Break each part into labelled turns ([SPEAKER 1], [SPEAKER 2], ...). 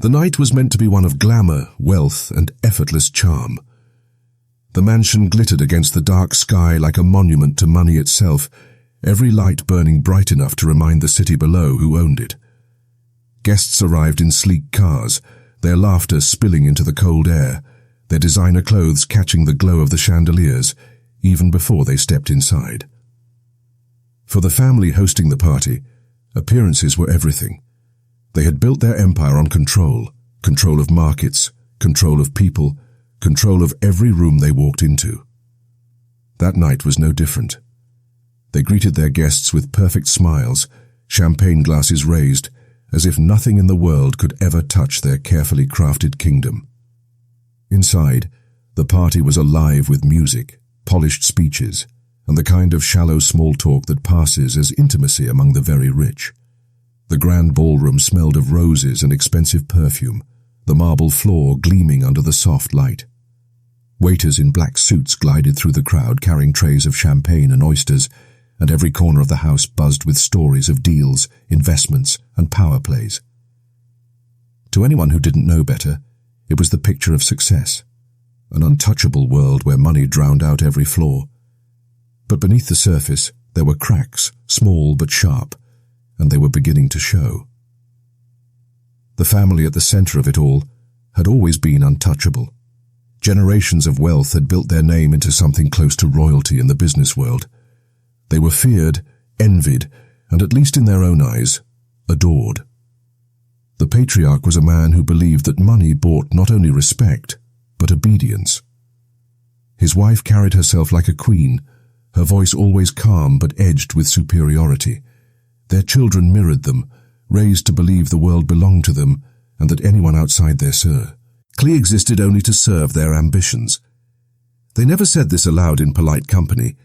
[SPEAKER 1] The night was meant to be one of glamour, wealth, and effortless charm. The mansion glittered against the dark sky like a monument to money itself, every light burning bright enough to remind the city below who owned it. Guests arrived in sleek cars, their laughter spilling into the cold air, their designer clothes catching the glow of the chandeliers, even before they stepped inside. For the family hosting the party, appearances were everything. They had built their empire on control of markets, control of people, control of every room they walked into. That night was no different. They greeted their guests with perfect smiles, champagne glasses raised, as if nothing in the world could ever touch their carefully crafted kingdom. Inside, the party was alive with music, polished speeches, and the kind of shallow small talk that passes as intimacy among the very rich. The grand ballroom smelled of roses and expensive perfume, the marble floor gleaming under the soft light. Waiters in black suits glided through the crowd carrying trays of champagne and oysters, and every corner of the house buzzed with stories of deals, investments, and power plays. To anyone who didn't know better, it was the picture of success, an untouchable world where money drowned out every flaw. But beneath the surface, there were cracks, small but sharp, and they were beginning to show. The family at the center of it all had always been untouchable. Generations of wealth had built their name into something close to royalty in the business world. They were feared, envied, and at least in their own eyes, adored. The patriarch was a man who believed that money bought not only respect, but obedience. His wife carried herself like a queen, her voice always calm but edged with superiority. Their children mirrored them, raised to believe the world belonged to them and that anyone outside their circle existed only to serve their ambitions. They never said this aloud in polite company,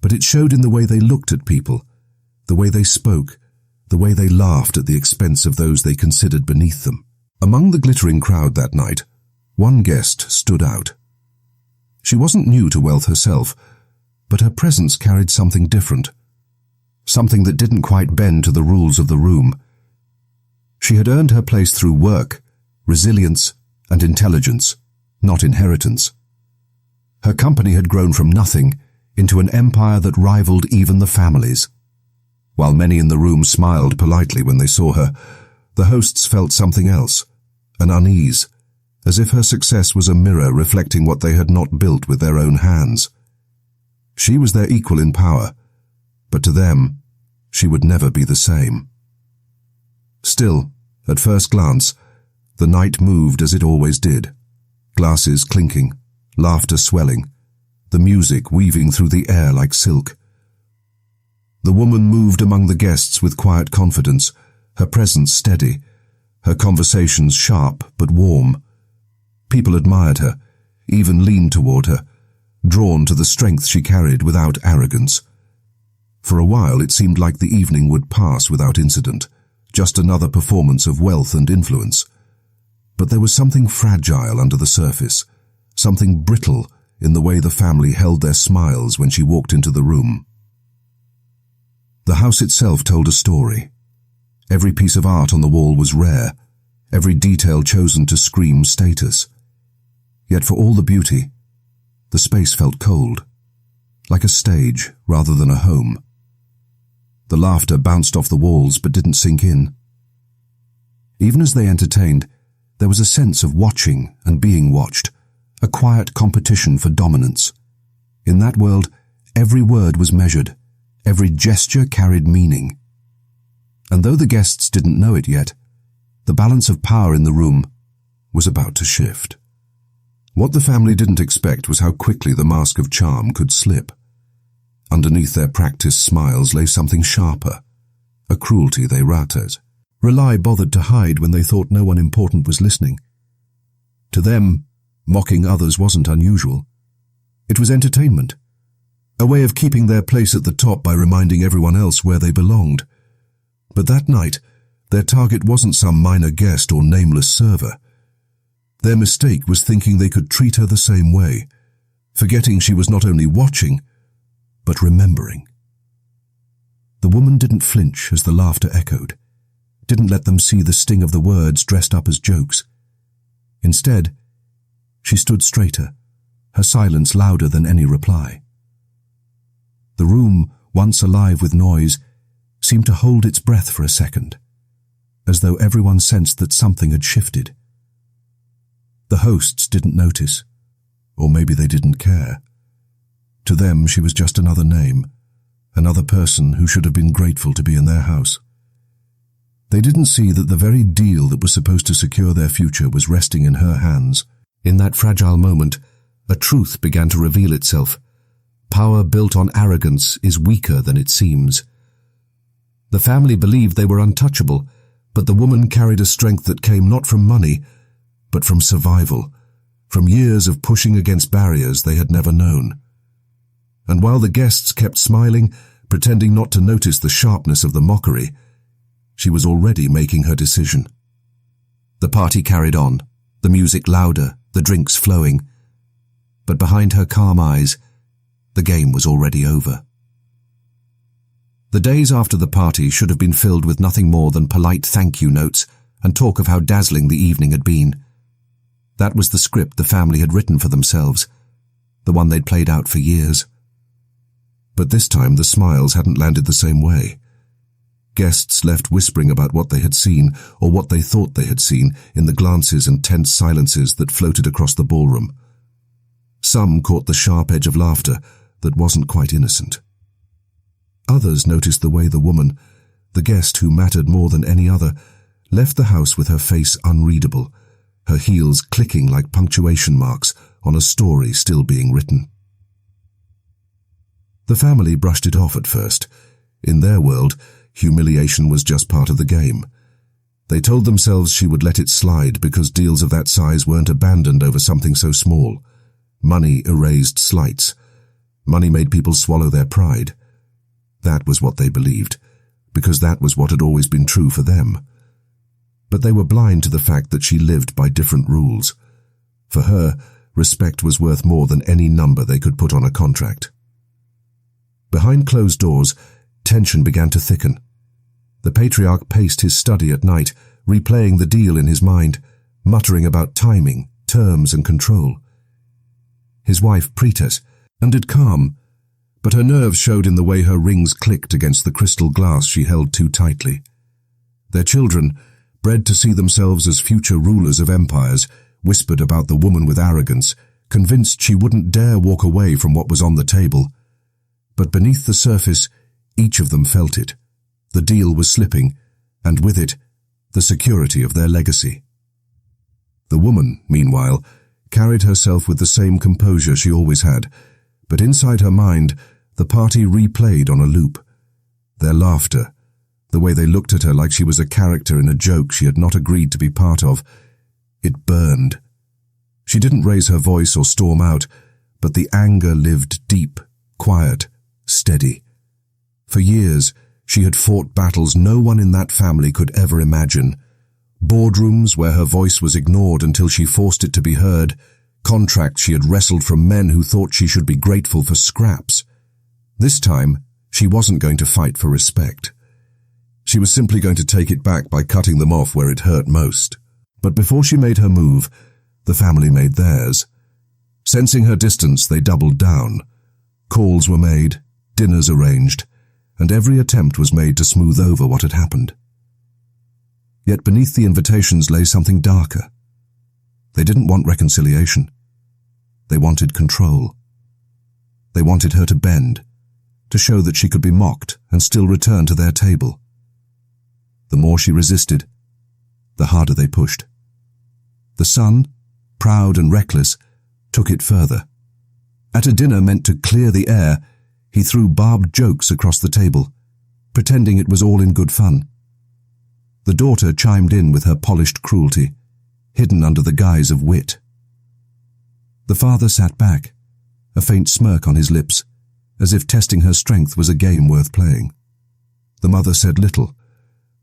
[SPEAKER 1] but it showed in the way they looked at people, the way they spoke, the way they laughed at the expense of those they considered beneath them. Among the glittering crowd that night, one guest stood out. She wasn't new to wealth herself, but her presence carried something different, something that didn't quite bend to the rules of the room. She had earned her place through work, resilience, and intelligence, not inheritance. Her company had grown from nothing into an empire that rivaled even the families. While many in the room smiled politely when they saw her, the hosts felt something else, an unease, as if her success was a mirror reflecting what they had not built with their own hands. She was their equal in power, but to them, she would never be the same. Still, at first glance, the night moved as it always did, glasses clinking, laughter swelling, the music weaving through the air like silk. The woman moved among the guests with quiet confidence, her presence steady, her conversations sharp but warm. People admired her, even leaned toward her, drawn to the strength she carried without arrogance. For a while it seemed like the evening would pass without incident, just another performance of wealth and influence. But there was something fragile under the surface, something brittle in the way the family held their smiles when she walked into the room. The house itself told a story. Every piece of art on the wall was rare, every detail chosen to scream status. Yet for all the beauty, the space felt cold, like a stage rather than a home. The laughter bounced off the walls but didn't sink in. Even as they entertained, there was a sense of watching and being watched, a quiet competition for dominance. In that world, every word was measured, every gesture carried meaning. And though the guests didn't know it yet, the balance of power in the room was about to shift. What the family didn't expect was how quickly the mask of charm could slip. Underneath their practiced smiles lay something sharper, a cruelty they rated. Rely bothered to hide when they thought no one important was listening. To them, mocking others wasn't unusual. It was entertainment, a way of keeping their place at the top by reminding everyone else where they belonged. But that night, their target wasn't some minor guest or nameless server. Their mistake was thinking they could treat her the same way, forgetting she was not only watching, but remembering. The woman didn't flinch as the laughter echoed, didn't let them see the sting of the words dressed up as jokes. Instead, she stood straighter, her silence louder than any reply. The room, once alive with noise, seemed to hold its breath for a second, as though everyone sensed that something had shifted. The hosts didn't notice, or maybe they didn't care. To them, she was just another name, another person who should have been grateful to be in their house. They didn't see that the very deal that was supposed to secure their future was resting in her hands. In that fragile moment, a truth began to reveal itself. Power built on arrogance is weaker than it seems. The family believed they were untouchable, but the woman carried a strength that came not from money, but from survival, from years of pushing against barriers they had never known. And while the guests kept smiling, pretending not to notice the sharpness of the mockery, she was already making her decision. The party carried on, the music louder, the drinks flowing. But behind her calm eyes, the game was already over. The days after the party should have been filled with nothing more than polite thank you notes and talk of how dazzling the evening had been. That was the script the family had written for themselves, the one they'd played out for years. But this time the smiles hadn't landed the same way. Guests left whispering about what they had seen, or what they thought they had seen, in the glances and tense silences that floated across the ballroom. Some caught the sharp edge of laughter that wasn't quite innocent. Others noticed the way the woman, the guest who mattered more than any other, left the house with her face unreadable, her heels clicking like punctuation marks on a story still being written. The family brushed it off at first. In their world, humiliation was just part of the game. They told themselves she would let it slide because deals of that size weren't abandoned over something so small. Money erased slights. Money made people swallow their pride. That was what they believed, because that was what had always been true for them. But they were blind to the fact that she lived by different rules. For her, respect was worth more than any number they could put on a contract. Behind closed doors, tension began to thicken. The patriarch paced his study at night, replaying the deal in his mind, muttering about timing, terms, and control. His wife pretended calm, but her nerves showed in the way her rings clicked against the crystal glass she held too tightly. Their children, bred to see themselves as future rulers of empires, whispered about the woman with arrogance, convinced she wouldn't dare walk away from what was on the table. But beneath the surface, each of them felt it. The deal was slipping, and with it, the security of their legacy. The woman, meanwhile, carried herself with the same composure she always had, but inside her mind, the party replayed on a loop. Their laughter, the way they looked at her like she was a character in a joke she had not agreed to be part of, it burned. She didn't raise her voice or storm out, but the anger lived deep, quiet, steady. For years, she had fought battles no one in that family could ever imagine. Boardrooms where her voice was ignored until she forced it to be heard, contracts she had wrestled from men who thought she should be grateful for scraps. This time, she wasn't going to fight for respect. She was simply going to take it back by cutting them off where it hurt most. But before she made her move, the family made theirs. Sensing her distance, they doubled down. Calls were made, dinners arranged, and every attempt was made to smooth over what had happened. Yet beneath the invitations lay something darker. They didn't want reconciliation. They wanted control. They wanted her to bend, to show that she could be mocked and still return to their table. The more she resisted, the harder they pushed. The son, proud and reckless, took it further. At a dinner meant to clear the air, he threw barbed jokes across the table, pretending it was all in good fun. The daughter chimed in with her polished cruelty, hidden under the guise of wit. The father sat back, a faint smirk on his lips, as if testing her strength was a game worth playing. The mother said little,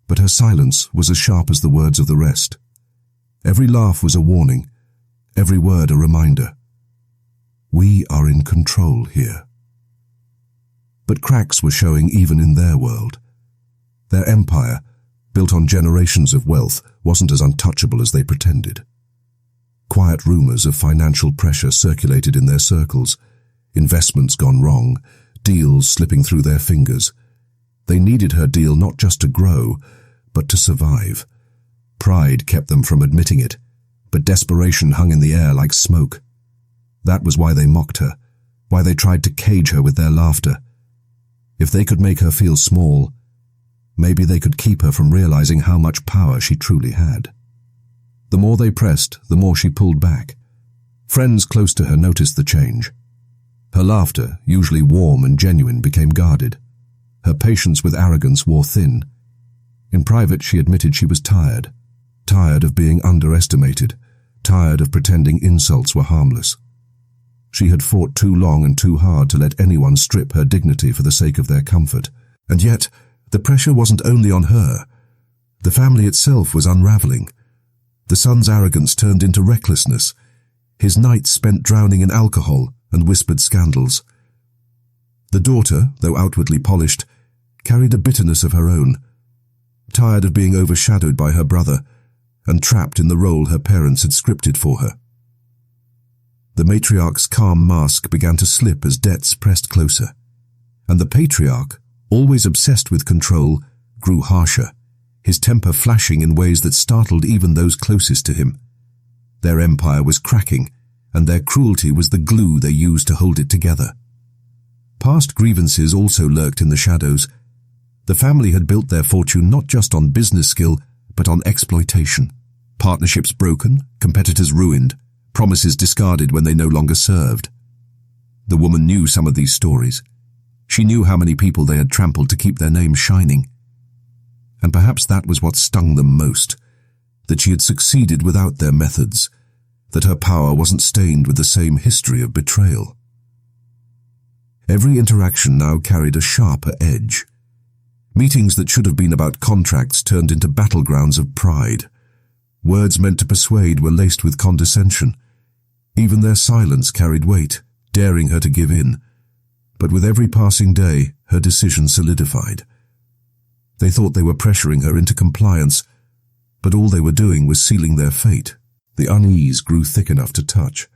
[SPEAKER 1] but her silence was as sharp as the words of the rest. Every laugh was a warning, every word a reminder. We are in control here. But cracks were showing even in their world. Their empire, built on generations of wealth, wasn't as untouchable as they pretended. Quiet rumors of financial pressure circulated in their circles, investments gone wrong, deals slipping through their fingers. They needed her deal not just to grow, but to survive. Pride kept them from admitting it, but desperation hung in the air like smoke. That was why they mocked her, why they tried to cage her with their laughter. If they could make her feel small, maybe they could keep her from realizing how much power she truly had. The more they pressed, the more she pulled back. Friends close to her noticed the change. Her laughter, usually warm and genuine, became guarded. Her patience with arrogance wore thin. In private, she admitted she was tired of being underestimated, tired of pretending insults were harmless. She had fought too long and too hard to let anyone strip her dignity for the sake of their comfort. And yet, the pressure wasn't only on her. The family itself was unraveling. The son's arrogance turned into recklessness, his nights spent drowning in alcohol and whispered scandals. The daughter, though outwardly polished, carried a bitterness of her own, tired of being overshadowed by her brother and trapped in the role her parents had scripted for her. The matriarch's calm mask began to slip as debts pressed closer, and the patriarch, always obsessed with control, grew harsher, his temper flashing in ways that startled even those closest to him. Their empire was cracking, and their cruelty was the glue they used to hold it together. Past grievances also lurked in the shadows. The family had built their fortune not just on business skill, but on exploitation. Partnerships broken, competitors ruined, promises discarded when they no longer served. The woman knew some of these stories. She knew how many people they had trampled to keep their names shining. And perhaps that was what stung them most, that she had succeeded without their methods, that her power wasn't stained with the same history of betrayal. Every interaction now carried a sharper edge. Meetings that should have been about contracts turned into battlegrounds of pride. Words meant to persuade were laced with condescension. Even their silence carried weight, daring her to give in. But with every passing day, her decision solidified. They thought they were pressuring her into compliance, but all they were doing was sealing their fate. The unease grew thick enough to touch.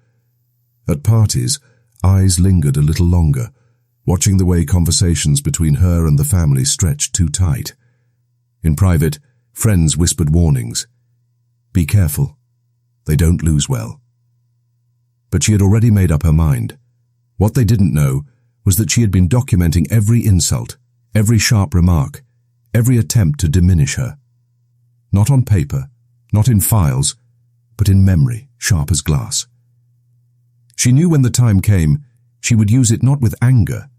[SPEAKER 1] At parties, eyes lingered a little longer, watching the way conversations between her and the family stretched too tight. In private, friends whispered warnings. Be careful. They don't lose well. But she had already made up her mind. What they didn't know was that she had been documenting every insult, every sharp remark, every attempt to diminish her. Not on paper, not in files, but in memory, sharp as glass. She knew when the time came, she would use it not with anger,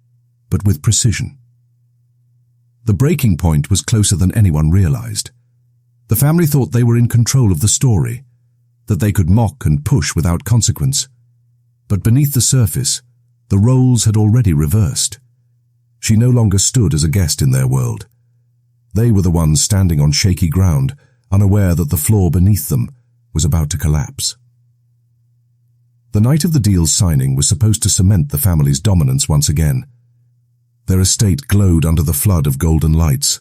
[SPEAKER 1] but with precision. The breaking point was closer than anyone realized. The family thought they were in control of the story, that they could mock and push without consequence. But beneath the surface, the roles had already reversed. She no longer stood as a guest in their world. They were the ones standing on shaky ground, unaware that the floor beneath them was about to collapse. The night of the deal's signing was supposed to cement the family's dominance once again. Their estate glowed under the flood of golden lights,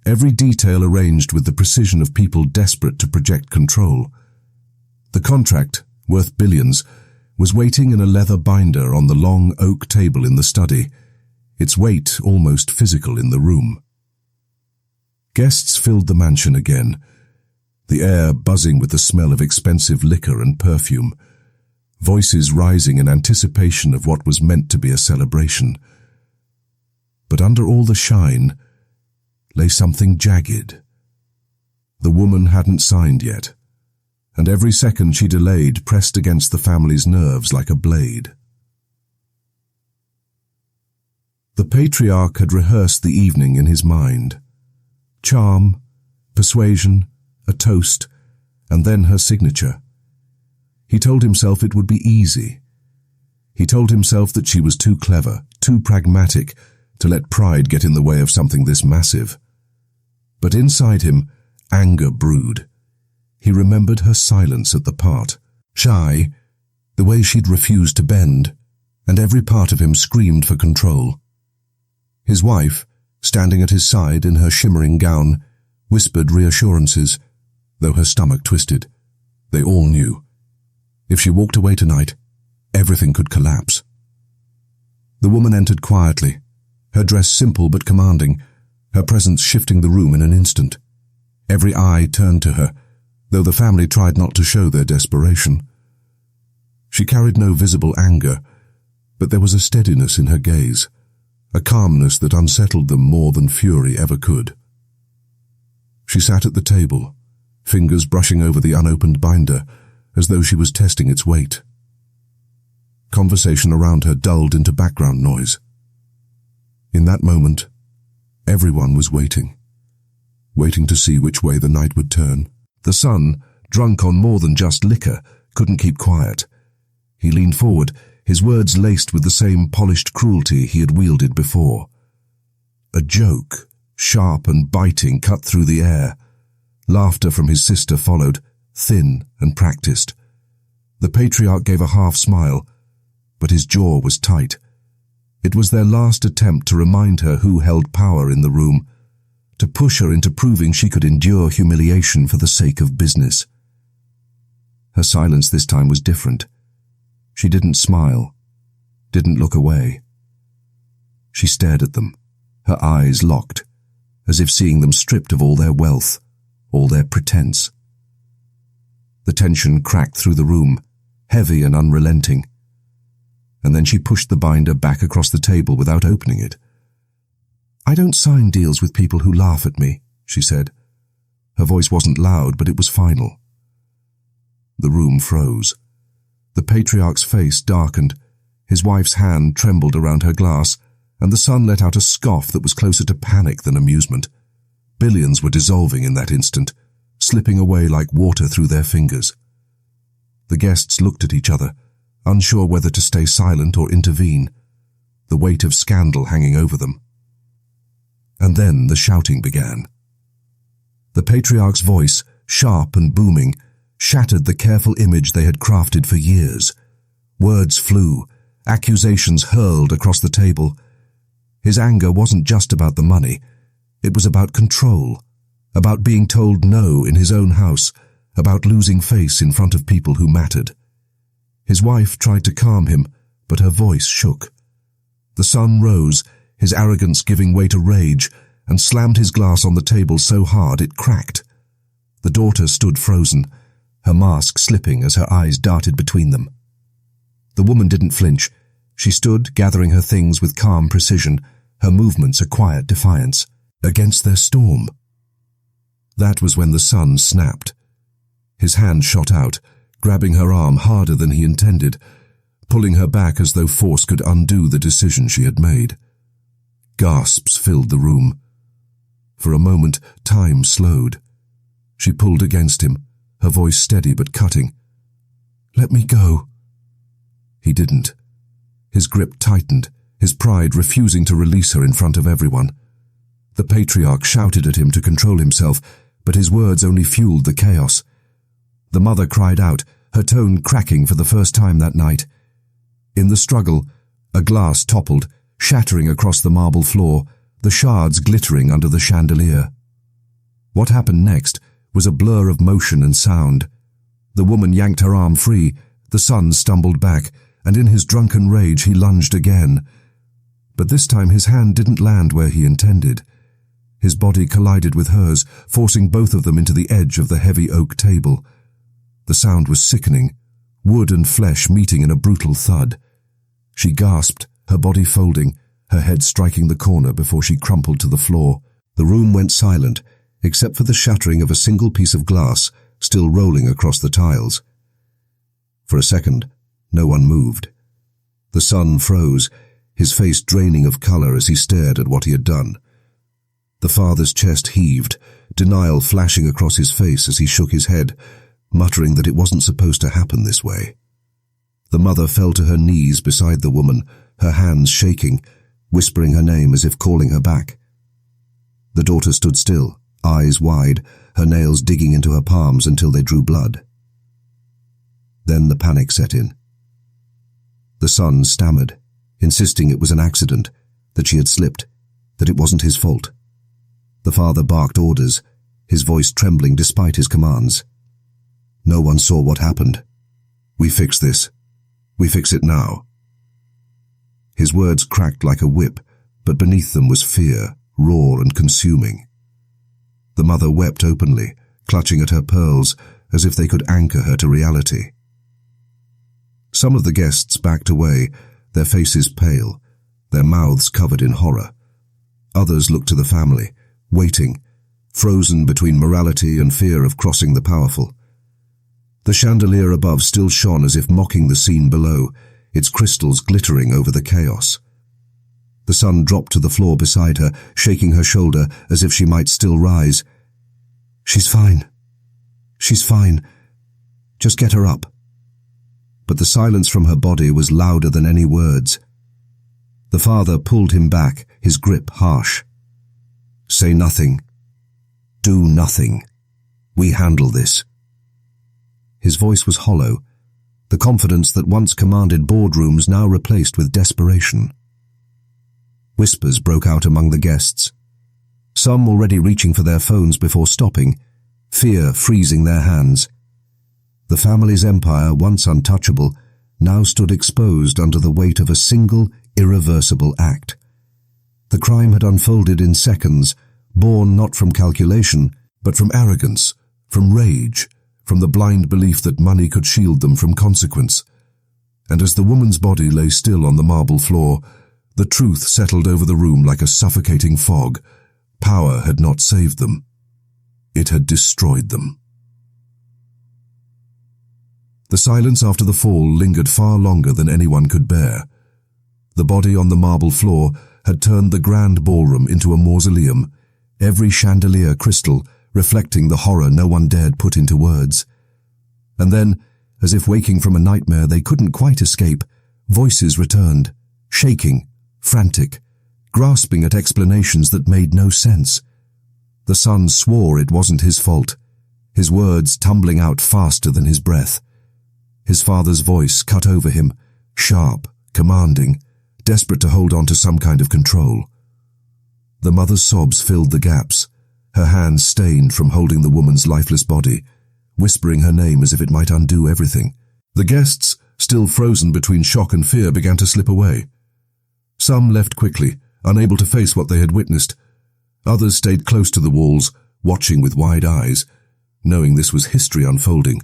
[SPEAKER 1] every detail arranged with the precision of people desperate to project control. The contract, worth billions, was waiting in a leather binder on the long oak table in the study, its weight almost physical in the room. Guests filled the mansion again, the air buzzing with the smell of expensive liquor and perfume, voices rising in anticipation of what was meant to be a celebration. But under all the shine lay something jagged. The woman hadn't signed yet, and every second she delayed pressed against the family's nerves like a blade. The patriarch had rehearsed the evening in his mind. Charm, persuasion, a toast, and then her signature. He told himself it would be easy. He told himself that she was too clever, too pragmatic, to let pride get in the way of something this massive. But inside him, anger brewed. He remembered her silence at the part, shy, the way she'd refused to bend, and every part of him screamed for control. His wife, standing at his side in her shimmering gown, whispered reassurances, though her stomach twisted. They all knew. If she walked away tonight, everything could collapse. The woman entered quietly, her dress simple but commanding, her presence shifting the room in an instant. Every eye turned to her, though the family tried not to show their desperation. She carried no visible anger, but there was a steadiness in her gaze, a calmness that unsettled them more than fury ever could. She sat at the table, fingers brushing over the unopened binder, as though she was testing its weight. Conversation around her dulled into background noise. In that moment, everyone was waiting to see which way the night would turn. The son, drunk on more than just liquor, couldn't keep quiet. He leaned forward, his words laced with the same polished cruelty he had wielded before. A joke, sharp and biting, cut through the air. Laughter from his sister followed, thin and practiced. The patriarch gave a half smile, but his jaw was tight. It was their last attempt to remind her who held power in the room, to push her into proving she could endure humiliation for the sake of business. Her silence this time was different. She didn't smile, didn't look away. She stared at them, her eyes locked, as if seeing them stripped of all their wealth, all their pretense. The tension cracked through the room, heavy and unrelenting. And then she pushed the binder back across the table without opening it. "I don't sign deals with people who laugh at me," she said. Her voice wasn't loud, but it was final. The room froze. The patriarch's face darkened, his wife's hand trembled around her glass, and the son let out a scoff that was closer to panic than amusement. Billions were dissolving in that instant, slipping away like water through their fingers. The guests looked at each other, unsure whether to stay silent or intervene, the weight of scandal hanging over them. And then the shouting began. The patriarch's voice, sharp and booming, shattered the careful image they had crafted for years. Words flew, accusations hurled across the table. His anger wasn't just about the money. It was about control, about being told no in his own house, about losing face in front of people who mattered. His wife tried to calm him, but her voice shook. The son rose, his arrogance giving way to rage, and slammed his glass on the table so hard it cracked. The daughter stood frozen, her mask slipping as her eyes darted between them. The woman didn't flinch. She stood, gathering her things with calm precision, her movements a quiet defiance, against their storm. That was when the son snapped. His hand shot out, grabbing her arm harder than he intended, pulling her back as though force could undo the decision she had made. Gasps filled the room. For a moment, time slowed. She pulled against him, her voice steady but cutting. "Let me go." He didn't. His grip tightened, his pride refusing to release her in front of everyone. The patriarch shouted at him to control himself, but his words only fueled the chaos. The mother cried out, her tone cracking for the first time that night. In the struggle, a glass toppled, shattering across the marble floor, the shards glittering under the chandelier. What happened next was a blur of motion and sound. The woman yanked her arm free, the son stumbled back, and in his drunken rage he lunged again. But this time his hand didn't land where he intended. His body collided with hers, forcing both of them into the edge of the heavy oak table. The sound was sickening, wood and flesh meeting in a brutal thud. She gasped, her body folding, her head striking the corner before she crumpled to the floor. The room went silent, except for the shattering of a single piece of glass still rolling across the tiles. For a second, no one moved. The son froze, his face draining of color as he stared at what he had done. The father's chest heaved, denial flashing across his face as he shook his head, muttering that it wasn't supposed to happen this way. The mother fell to her knees beside the woman, her hands shaking, whispering her name as if calling her back. The daughter stood still, eyes wide, her nails digging into her palms until they drew blood. Then the panic set in. The son stammered, insisting it was an accident, that she had slipped, that it wasn't his fault. The father barked orders, his voice trembling despite his commands. No one saw what happened. We fix this. We fix it now. His words cracked like a whip, but beneath them was fear, raw and consuming. The mother wept openly, clutching at her pearls as if they could anchor her to reality. Some of the guests backed away, their faces pale, their mouths covered in horror. Others looked to the family, waiting, frozen between morality and fear of crossing the powerful. The chandelier above still shone as if mocking the scene below, its crystals glittering over the chaos. The son dropped to the floor beside her, shaking her shoulder as if she might still rise. "She's fine. She's fine. Just get her up." But the silence from her body was louder than any words. The father pulled him back, his grip harsh. "Say nothing. Do nothing. We handle this." His voice was hollow, the confidence that once commanded boardrooms now replaced with desperation. Whispers broke out among the guests, some already reaching for their phones before stopping, fear freezing their hands. The family's empire, once untouchable, now stood exposed under the weight of a single, irreversible act. The crime had unfolded in seconds, born not from calculation, but from arrogance, from rage, from the blind belief that money could shield them from consequence. And as the woman's body lay still on the marble floor, the truth settled over the room like a suffocating fog. Power had not saved them. It had destroyed them. The silence after the fall lingered far longer than anyone could bear. The body on the marble floor had turned the grand ballroom into a mausoleum, every chandelier crystal reflecting the horror no one dared put into words. And then, as if waking from a nightmare they couldn't quite escape, voices returned, shaking, frantic, grasping at explanations that made no sense. The son swore it wasn't his fault, his words tumbling out faster than his breath. His father's voice cut over him, sharp, commanding, desperate to hold on to some kind of control. The mother's sobs filled the gaps, her hands stained from holding the woman's lifeless body, whispering her name as if it might undo everything. The guests, still frozen between shock and fear, began to slip away. Some left quickly, unable to face what they had witnessed. Others stayed close to the walls, watching with wide eyes, knowing this was history unfolding,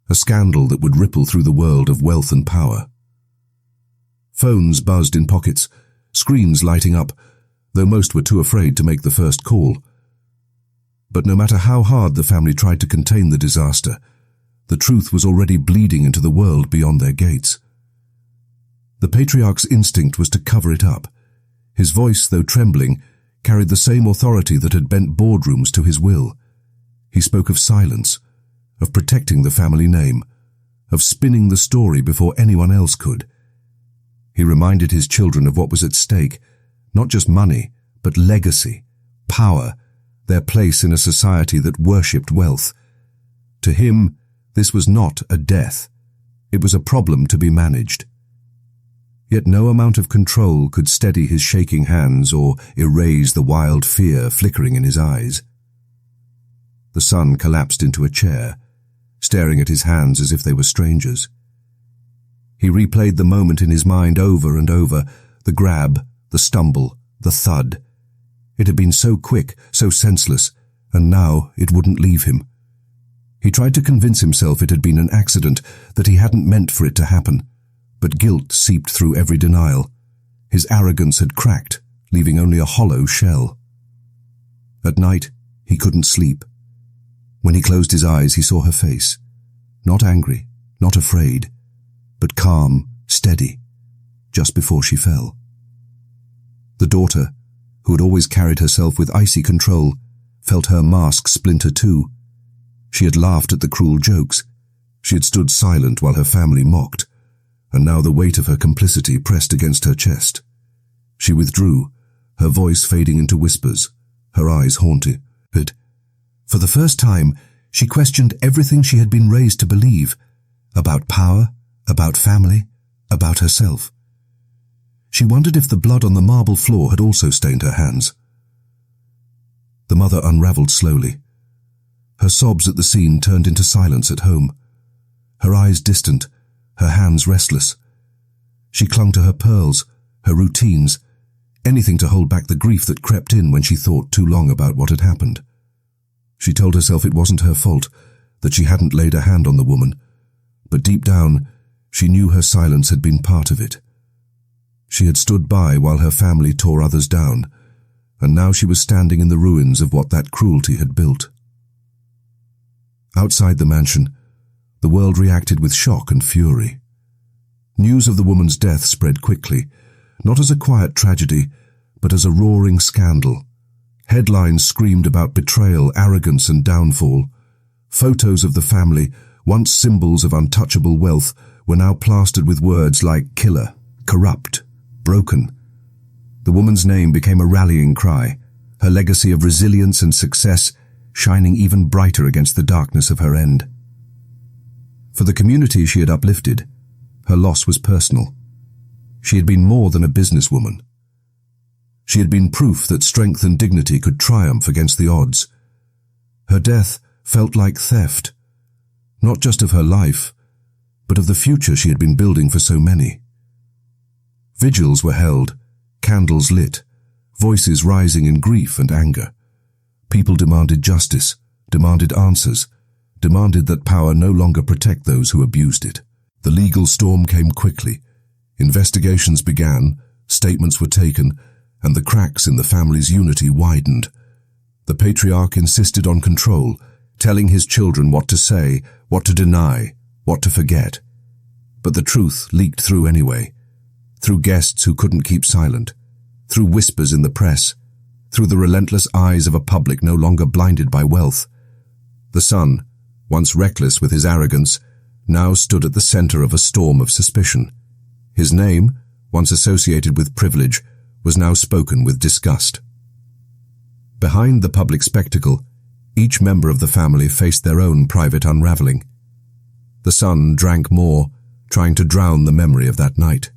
[SPEAKER 1] a scandal that would ripple through the world of wealth and power. Phones buzzed in pockets, screens lighting up, though most were too afraid to make the first call. But no matter how hard the family tried to contain the disaster, the truth was already bleeding into the world beyond their gates. The patriarch's instinct was to cover it up. His voice, though trembling, carried the same authority that had bent boardrooms to his will. He spoke of silence, of protecting the family name, of spinning the story before anyone else could. He reminded his children of what was at stake, not just money, but legacy, power, their place in a society that worshipped wealth. To him, this was not a death. It was a problem to be managed. Yet no amount of control could steady his shaking hands or erase the wild fear flickering in his eyes. The son collapsed into a chair, staring at his hands as if they were strangers. He replayed the moment in his mind over and over, the grab, the stumble, the thud. It had been so quick, so senseless, and now it wouldn't leave him. He tried to convince himself it had been an accident, that he hadn't meant for it to happen, but guilt seeped through every denial. His arrogance had cracked, leaving only a hollow shell. At night, he couldn't sleep. When he closed his eyes, he saw her face. Not angry, not afraid, but calm, steady, just before she fell. The daughter, who had always carried herself with icy control, felt her mask splinter too. She had laughed at the cruel jokes. She had stood silent while her family mocked, and now the weight of her complicity pressed against her chest. She withdrew, her voice fading into whispers, her eyes haunted. For the first time, she questioned everything she had been raised to believe, about power, about family, about herself. She wondered if the blood on the marble floor had also stained her hands. The mother unraveled slowly, Her sobs at the scene turned into silence at home. Her eyes distant, her hands restless. She clung to her pearls, her routines, anything to hold back the grief that crept in when she thought too long about what had happened. She told herself it wasn't her fault, that she hadn't laid a hand on the woman, but deep down, she knew her silence had been part of it. She had stood by while her family tore others down, and now she was standing in the ruins of what that cruelty had built. Outside the mansion, the world reacted with shock and fury. News of the woman's death spread quickly, not as a quiet tragedy, but as a roaring scandal. Headlines screamed about betrayal, arrogance, and downfall. Photos of the family, once symbols of untouchable wealth, were now plastered with words like killer, corrupt, broken. The woman's name became a rallying cry, her legacy of resilience and success shining even brighter against the darkness of her end. For the community she had uplifted, her loss was personal. She had been more than a businesswoman. She had been proof that strength and dignity could triumph against the odds. Her death felt like theft, not just of her life, but of the future she had been building for so many. Vigils were held, candles lit, voices rising in grief and anger. People demanded justice, demanded answers, demanded that power no longer protect those who abused it. The legal storm came quickly. Investigations began, statements were taken, and the cracks in the family's unity widened. The patriarch insisted on control, telling his children what to say, what to deny, what to forget. But the truth leaked through anyway, through guests who couldn't keep silent, through whispers in the press, through the relentless eyes of a public no longer blinded by wealth. The son, once reckless with his arrogance, now stood at the center of a storm of suspicion. His name, once associated with privilege, was now spoken with disgust. Behind the public spectacle, each member of the family faced their own private unraveling. The son drank more, trying to drown the memory of that night.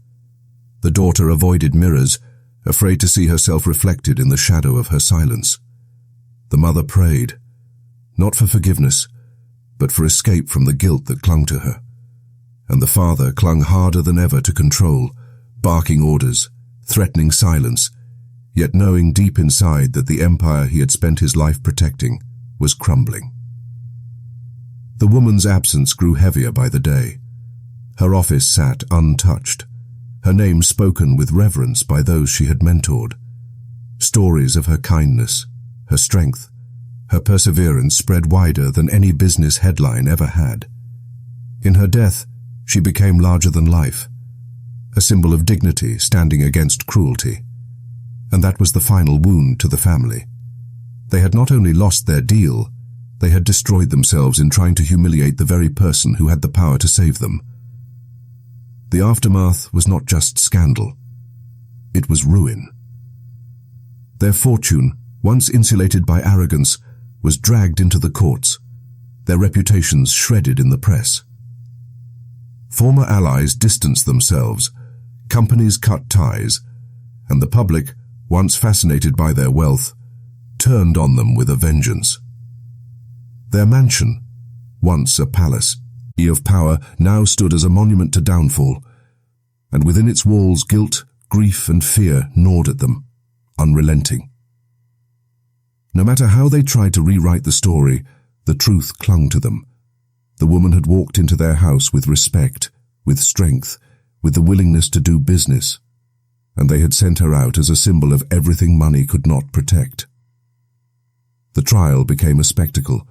[SPEAKER 1] The daughter avoided mirrors, afraid to see herself reflected in the shadow of her silence. The mother prayed, not for forgiveness, but for escape from the guilt that clung to her. And the father clung harder than ever to control, barking orders, threatening silence, yet knowing deep inside that the empire he had spent his life protecting was crumbling. The woman's absence grew heavier by the day. Her office sat untouched, her name spoken with reverence by those she had mentored. Stories of her kindness, her strength, her perseverance spread wider than any business headline ever had. In her death, she became larger than life, a symbol of dignity standing against cruelty. And that was the final wound to the family. They had not only lost their deal, they had destroyed themselves in trying to humiliate the very person who had the power to save them. The aftermath was not just scandal, it was ruin. Their fortune, once insulated by arrogance, was dragged into the courts, their reputations shredded in the press. Former allies distanced themselves, companies cut ties, and the public, once fascinated by their wealth, turned on them with a vengeance. Their mansion, once a palace of power, now stood as a monument to downfall, and within its walls guilt, grief, and fear gnawed at them, unrelenting. No matter how they tried to rewrite the story, the truth clung to them. The woman had walked into their house with respect, with strength, with the willingness to do business, and they had sent her out as a symbol of everything money could not protect. The trial became a spectacle,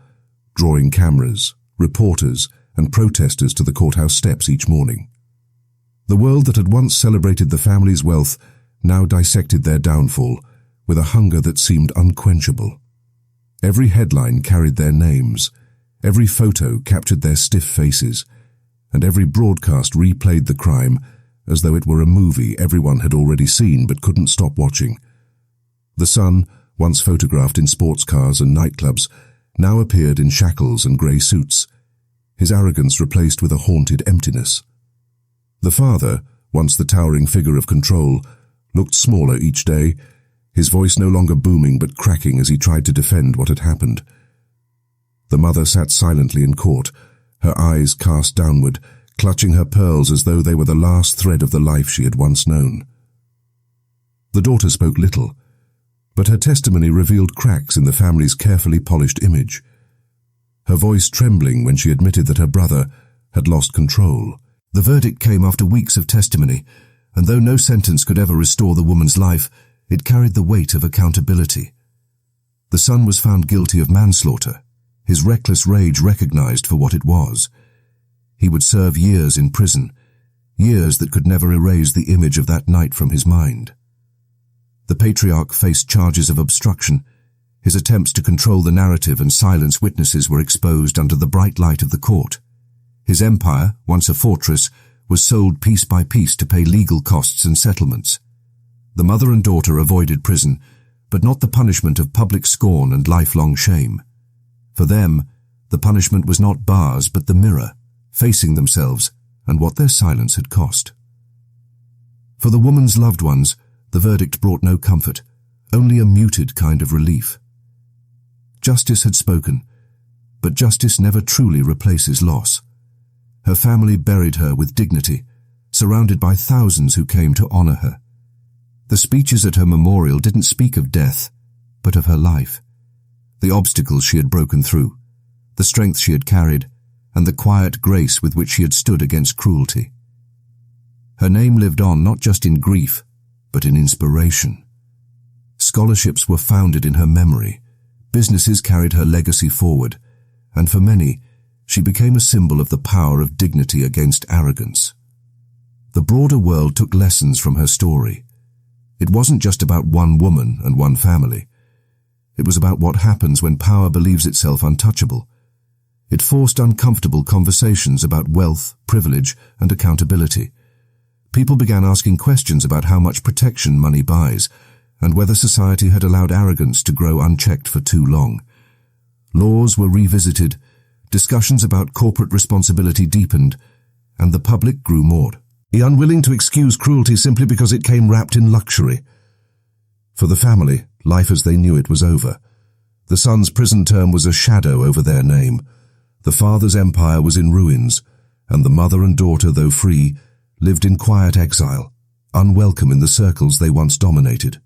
[SPEAKER 1] drawing cameras, reporters, and protesters to the courthouse steps each morning. The world that had once celebrated the family's wealth now dissected their downfall with a hunger that seemed unquenchable. Every headline carried their names, every photo captured their stiff faces, and every broadcast replayed the crime as though it were a movie everyone had already seen but couldn't stop watching. The son, once photographed in sports cars and nightclubs, now appeared in shackles and grey suits, his arrogance replaced with a haunted emptiness. The father, once the towering figure of control, looked smaller each day, his voice no longer booming but cracking as he tried to defend what had happened. The mother sat silently in court, her eyes cast downward, clutching her pearls as though they were the last thread of the life she had once known. The daughter spoke little, but her testimony revealed cracks in the family's carefully polished image, her voice trembling when she admitted that her brother had lost control. The verdict came after weeks of testimony, and though no sentence could ever restore the woman's life, it carried the weight of accountability. The son was found guilty of manslaughter, his reckless rage recognized for what it was. He would serve years in prison, years that could never erase the image of that night from his mind. The patriarch faced charges of obstruction. His attempts to control the narrative and silence witnesses were exposed under the bright light of the court. His empire, once a fortress, was sold piece by piece to pay legal costs and settlements. The mother and daughter avoided prison, but not the punishment of public scorn and lifelong shame. For them, the punishment was not bars but the mirror, facing themselves and what their silence had cost. For the woman's loved ones, the verdict brought no comfort, only a muted kind of relief. Justice had spoken, but justice never truly replaces loss. Her family buried her with dignity, surrounded by thousands who came to honor her. The speeches at her memorial didn't speak of death, but of her life, the obstacles she had broken through, the strength she had carried, and the quiet grace with which she had stood against cruelty. Her name lived on not just in grief, but in inspiration. Scholarships were founded in her memory, businesses carried her legacy forward, and for many, she became a symbol of the power of dignity against arrogance. The broader world took lessons from her story. It wasn't just about one woman and one family. It was about what happens when power believes itself untouchable. It forced uncomfortable conversations about wealth, privilege, and accountability. People began asking questions about how much protection money buys, and whether society had allowed arrogance to grow unchecked for too long. Laws were revisited, discussions about corporate responsibility deepened, and the public grew more unwilling to excuse cruelty simply because it came wrapped in luxury. For the family, life as they knew it was over. The son's prison term was a shadow over their name. The father's empire was in ruins, and the mother and daughter, though free, lived in quiet exile, unwelcome in the circles they once dominated.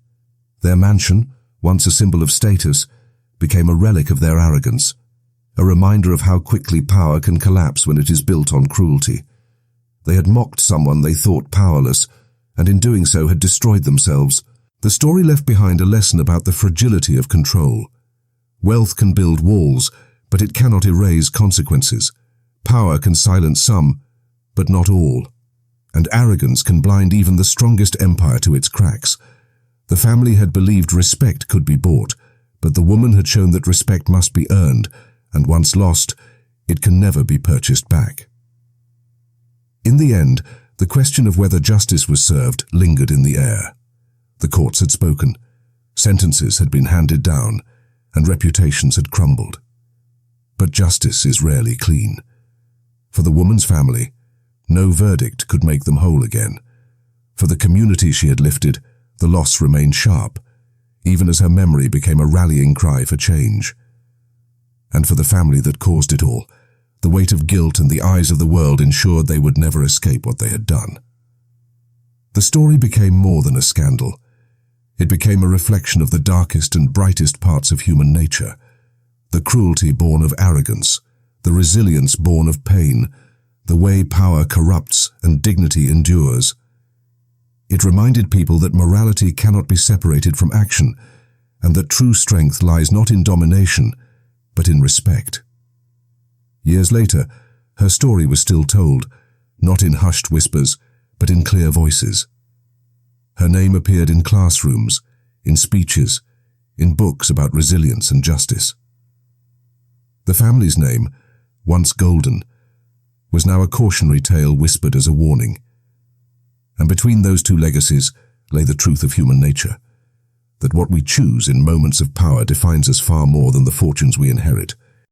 [SPEAKER 1] Their mansion, once a symbol of status, became a relic of their arrogance, a reminder of how quickly power can collapse when it is built on cruelty. They had mocked someone they thought powerless, and in doing so had destroyed themselves. The story left behind a lesson about the fragility of control. Wealth can build walls, but it cannot erase consequences. Power can silence some, but not all. And arrogance can blind even the strongest empire to its cracks. The family had believed respect could be bought, but the woman had shown that respect must be earned, and once lost, it can never be purchased back. In the end, the question of whether justice was served lingered in the air. The courts had spoken, sentences had been handed down, and reputations had crumbled. But justice is rarely clean. For the woman's family, no verdict could make them whole again. For the community she had lifted, the loss remained sharp, even as her memory became a rallying cry for change. And for the family that caused it all, the weight of guilt and the eyes of the world ensured they would never escape what they had done. The story became more than a scandal. It became a reflection of the darkest and brightest parts of human nature, the cruelty born of arrogance, the resilience born of pain, the way power corrupts and dignity endures. It reminded people that morality cannot be separated from action, and that true strength lies not in domination, but in respect. Years later, her story was still told, not in hushed whispers, but in clear voices. Her name appeared in classrooms, in speeches, in books about resilience and justice. The family's name, once golden, was now a cautionary tale whispered as a warning. And between those two legacies lay the truth of human nature, that what we choose in moments of power defines us far more than the fortunes we inherit.